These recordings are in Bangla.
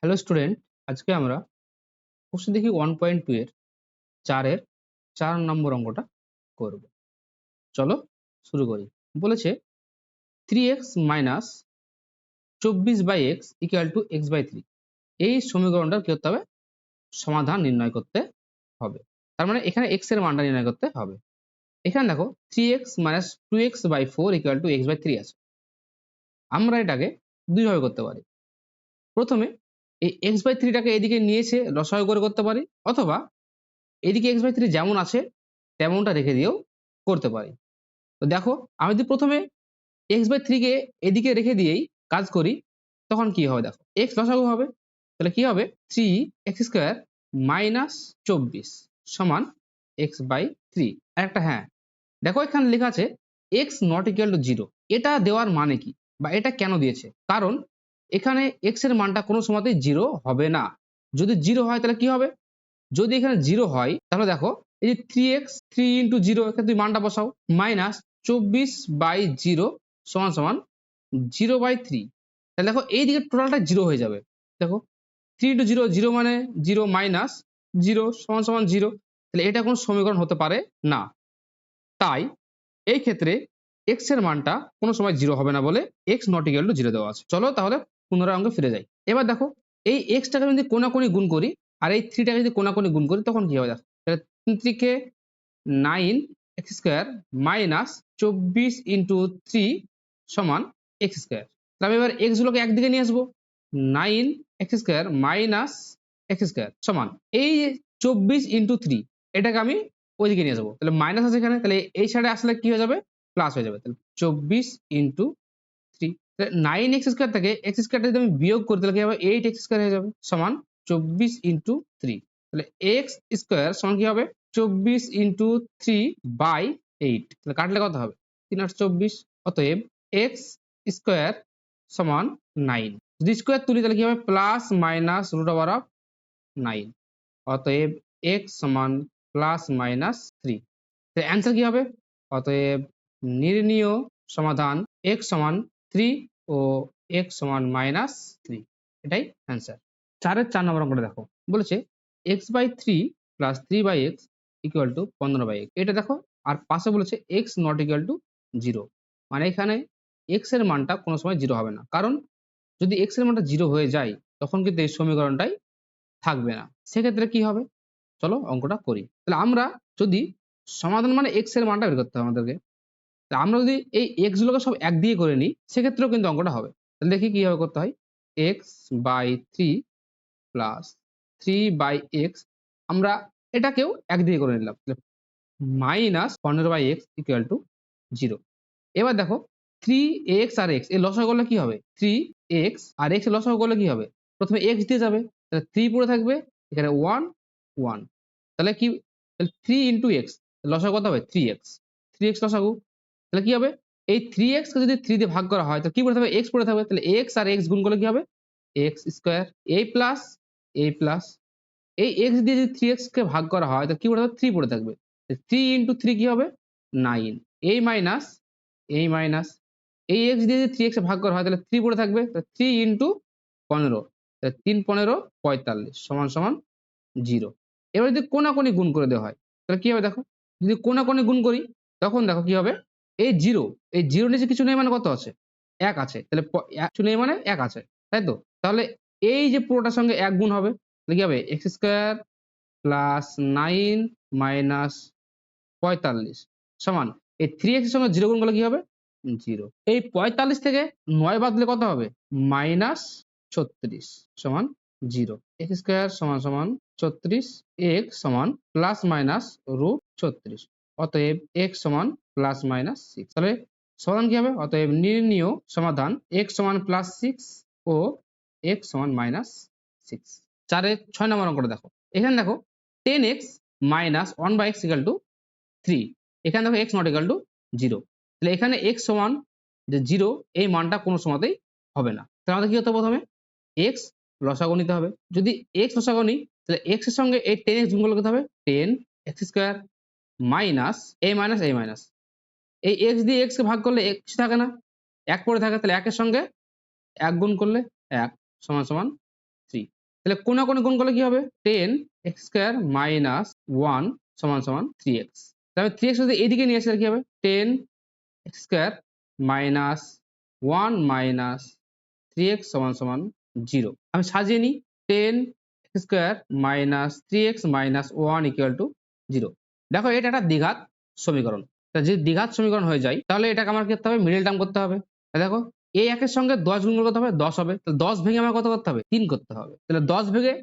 হ্যালো স্টুডেন্ট, আজকে আমরা প্রশ্ন দেখি 1.2 এর 4 নম্বর অঙ্কটা করব। চলো শুরু করি। বলেছে 3x minus 24/x equal to x/3। এই সমীকরণটার কি করতে হবে? সমাধান নির্ণয় করতে হবে। তার মানে এখানে x এর মানটা নির্ণয় করতে হবে। এখানে দেখো 3x minus 2x/4 equal to x/3 আছে। আমরা এটাকে দুই ভাবে করতে পারি। প্রথমে এই x/3 টাকে এদিকে নিয়েছে লসাগু করে করতে পারি, অথবা এদিকে x/3 যেমন আছে তেমনটা রেখে দিয়েও করতে পারি। তো দেখো, আমি যদি প্রথমে x/3 কে এদিকে রেখে দিয়েই কাজ করি, তখন কি হবে? দেখো, x লসাগু হবে, তাহলে কি হবে? 3x² মাইনাস 24 সমান x/3। আরেকটা, হ্যাঁ দেখো, এখানে লেখা আছে x নট ইকুয়াল টু 0। এটা দেওয়ার মানে কি, বা এটা কেন দিয়েছে? কারণ এখানে x এর মানটা কোনো সময়তেই 0 হবে না। যদি 0 হয় তাহলে কি হবে? যদি এখানে 0 হয় তাহলে দেখো, এই যে 3x 3 ইন্টু 0, এখানে তুমি মানটা বসাও, মাইনাস 24/0 সমান সমান 0/3। তাহলে দেখো এইদিকে টোটালটা 0 হয়ে যাবে। দেখো 3 ইন্টু 0, 0 মানে 0, মাইনাস 0 সমান সমান 0। তাহলে এটা কোনো সমীকরণ হতে পারে না। তাই এই ক্ষেত্রে x এর মানটা কোনো সময় 0 হবে না বলে x নট ইকুয়াল টু 0 দেওয়া আছে। চলো তাহলে পুনরায় অঙ্কে ফিরে যাই। এবার দেখো, এই x টাকে যদি কোনাকুনি গুণ করি আর এই 3 টাকে যদি কোনাকুনি গুণ করি, তখন কি হবে? দেখো, তাহলে 3 কে 9x² মাইনাস 24 ইন্টু 3 সমান x²। তাহলে আমি এবার x গুলোকে একদিকে নিয়ে আসবো, 9x² মাইনাস x² সমান এই 24 ইন্টু 3, এটাকে আমি ওইদিকে নিয়ে যাবো। তাহলে মাইনাস আছে এখানে, তাহলে এই সাইডে আসলে কি হয়ে যাবে? প্লাস হয়ে যাবে। তাহলে 24 ইন্টু 3, তাহলে 9x² থেকে x² টা যদি আমি বিয়োগ করি তাহলে কি হবে? 8x² হয়ে যাবে সমান 24 ইন্টু 3। তাহলে x² সমান কি হবে? 24 ইন্টু 3/8। তাহলে কাটলে কত হবে? 3 8 24। অতএব x² সমান 9। যদি স্কোয়ার তুলি তাহলে কি হবে? Plus minus root over of 9। অতএব x সমান প্লাস মাইনাস 3। তো অ্যান্সার কি হবে? অতএব নির্ণীয় সমাধান x সমান 3 ও x সমান মাইনাস 3, এটাই অ্যান্সার। 4 নম্বর অঙ্কটা দেখো, বলেছে x/3 plus 3/x equal to 15/x। এটা দেখো, আর পাশে বলেছে x নট ইকুয়াল টু 0। মানে এখানে x এর মানটা কোনো সময় 0 হবে না। কারণ যদি x এর মানটা 0 হয়ে যায় তখন কিন্তু এই সমীকরণটাই থাকবে না। সেক্ষেত্রে কি হবে? চলো অঙ্কটা করি। তাহলে আমরা যদি সমাধান মানে x এর মানটা বের করতে হবে আমাদেরকে। তা আমরা যদি এই x গুলোকে সব এক দিয়ে করে নিই, সেক্ষেত্রেও কিন্তু অঙ্কটা হবে। তাহলে দেখি কিভাবে করতে হয়। x/3 প্লাস 3/x, আমরা এটাকেও এক দিয়ে করে নিলাম। Minus 15/x equal to 0। এবার দেখো, 3x আর x এর লসাগু করলে কি হবে? 3x আর x এর লসাগু করলে কি হবে? প্রথমে x দিয়ে যাবে, তাহলে 3 পড়ে থাকবে, এখানে 1 1। তাহলে কি? তাহলে 3 ইনটু x, লসাগু কত হবে? 3x। 3x লসাগু, তাহলে কি হবে? এই 3x কে যদি 3 দিয়ে ভাগ করা হয় তাহলে কি পড়ে থাকবে? x পড়ে থাকবে। তাহলে x আর x গুণ করলে কি হবে? x square. a plus a plus এই x দিয়ে যদি 3x কে ভাগ করা হয় তাহলে কি পড়ে থাকবে? 3 পড়ে থাকবে। 3 ইনটু 3 কি হবে? 9। এই মাইনাস এই মাইনাস এই x দিয়ে যদি 3x এ ভাগ করা হয় তাহলে 3 পড়ে থাকবে। তাহলে 3 ইনটু 15, তাহলে 3 15 45 সমান সমান 0। এবার যদি কোনাকুনি গুণ করে দেওয়া হয় তাহলে কি হবে? দেখো, যদি কোনাকুনি গুণ করি তখন দেখো কি হবে? এই 0, এই 0 নিচে কিছু নেই মানে কত আছে? 1 আছে। তাহলে কিছু নেই মানে 1 আছে, তাই তো? তাহলে এই যে পুরোটার সঙ্গে 1 গুণ হবে, তাহলে কি হবে? x স্কয়ার প্লাস 9 মাইনাস 45 সমান এই 3x এর সঙ্গে 0 গুণ করলে কি হবে? 0। এই 45 থেকে 9 বাদ দিলে কত হবে? মাইনাস 36 সমান 0। x স্কয়ার সমান সমান 36, x সমান প্লাস মাইনাস রুট 36। অতএব x সমান প্লাস মাইনাস 6। তাহলে সমাধান কি হবে? অতএব নির্ণীয় সমাধান x সমান প্লাস 6 ও x সমান মাইনাস 6। 6 নম্বর অঙ্কটা দেখো। এখানে দেখো 10x minus 1/x equal to 3। এখানে দেখো x নট ইকুয়াল টু 0। তাহলে এখানে x সমান যে 0, এই মানটা কোনো সময়তেই হবে না। তাহলে আমাদের কি হতে হবে? প্রথমে x লসাগু নিতে হবে। যদি x লসাগু নিই তাহলে x এর সঙ্গে এই 10x গুণ করলে কত হবে? 10x square minus a minus a minus এই x দিয়ে x কে ভাগ করলে x কিছু থাকে না, 1 পড়ে থাকে। তাহলে 1 এর সঙ্গে 1 গুণ করলে 1 সমান সমান 3। তাহলে কোনা কোণে গুণ করলে কি হবে 10x স্কয়ার মাইনাস 1 সমান সমান 3x। তাহলে 3x যদি এদিকে নিয়ে আসলে কি হবে 10x square minus 1 minus 3x সমান সমান 0। আমি সাজিয়ে নিই 10x square minus 3x minus 1 equal to 0। দেখো এটা একটা দ্বিঘাত সমীকরণ। তা যদি দ্বিঘাত সমীকরণ হয়ে যায় তাহলে এটাকে আমার কি করতে হবে মিডল টার্ম করতে হবে। দেখো এই একের সঙ্গে 10 গুণ করতে হবে 10 হবে, তাহলে 10 ভেঙে আমার কত করতে হবে 3 করতে হবে। তাহলে 10 ভেঙে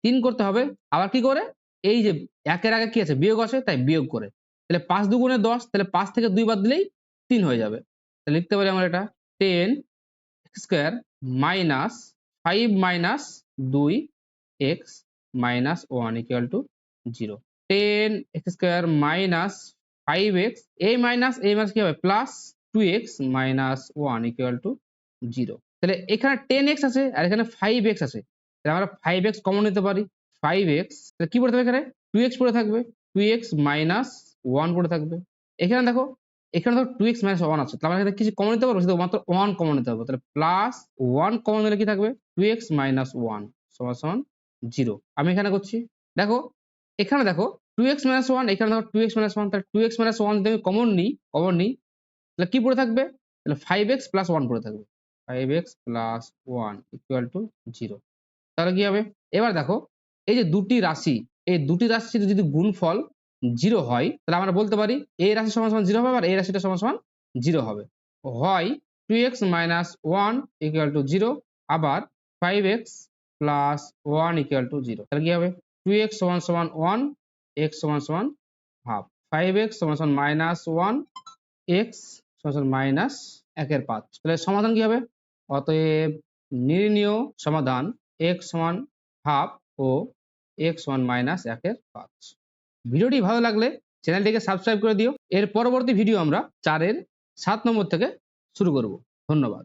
3 করতে হবে, আবার কি করে এই যে একের আগে কি আছে বিয়োগ আছে তাই বিয়োগ করে, তাহলে 5 দুগুণে 10, তাহলে 5 থেকে 2 বাদ দিলেই 3 হয়ে যাবে। তাহলে লিখতে পারি আমরা এটা 10x square minus 5 minus 2x minus 1 equal to 0। 10x square minus 5x এই মাইনাস কি হবে plus 2x minus 1 equal to 0। তাহলে এখানে 10x আছে আর এখানে 5x আছে, তাহলে আমরা 5x কমন নিতে পারি। 5x তাহলে কি পড়ে থাকবে এখানে 2x পড়ে থাকবে, 2x মাইনাস 1 পড়ে থাকবে। এখানে দেখো 2x মাইনাস 1 আছে, তাহলে আমরা এখানে কিছু কমন নিতে পারবো, শুধু মাত্র 1 কমন নিতে পারবো। তাহলে প্লাস 1 কমন নিলে কি থাকবে 2x মাইনাস 1 সমান সমান 0। আমি এখানে করছি, দেখো এখানে দেখো 2x মাইনাস 1, এখানে দেখো 2x মাইনাস 1, তাহলে 2x মাইনাস 1 যদি আমি কমন নিই তাহলে কি পড়ে থাকবে, তাহলে 5x প্লাস 1 পড়ে থাকবে, 5x প্লাস 1 ইকুয়াল টু 0। তাহলে কি হবে, এবার দেখো এই যে দুটি রাশি, এই দুটি রাশির যদি গুণফল 0 হয় তাহলে আমরা বলতে পারি এই রাশি সমান সমান 0 হবে আর এই রাশিটা সমান সমান 0 হবে। হয় 2x মাইনাস 1 ইকুয়াল টু 0, আবার 5x প্লাস 1 ইকুয়াল টু 0। তাহলে কি হবে 2x সমান সমান 1, x সমান সমান হাফ, 5x সমান সমান মাইনাস 1, x সমান সমান মাইনাস 1/5। তাহলে সমাধান কি হবে, অতএব নির্ণীয় সমাধান x সমান হাফ ও x সমান মাইনাস 1/5। ভিডিওটি ভালো লাগলে চ্যানেলটিকে সাবস্ক্রাইব করে দিও। এর পরবর্তী ভিডিও আমরা 4 এর 7 নম্বর থেকে শুরু করব। ধন্যবাদ।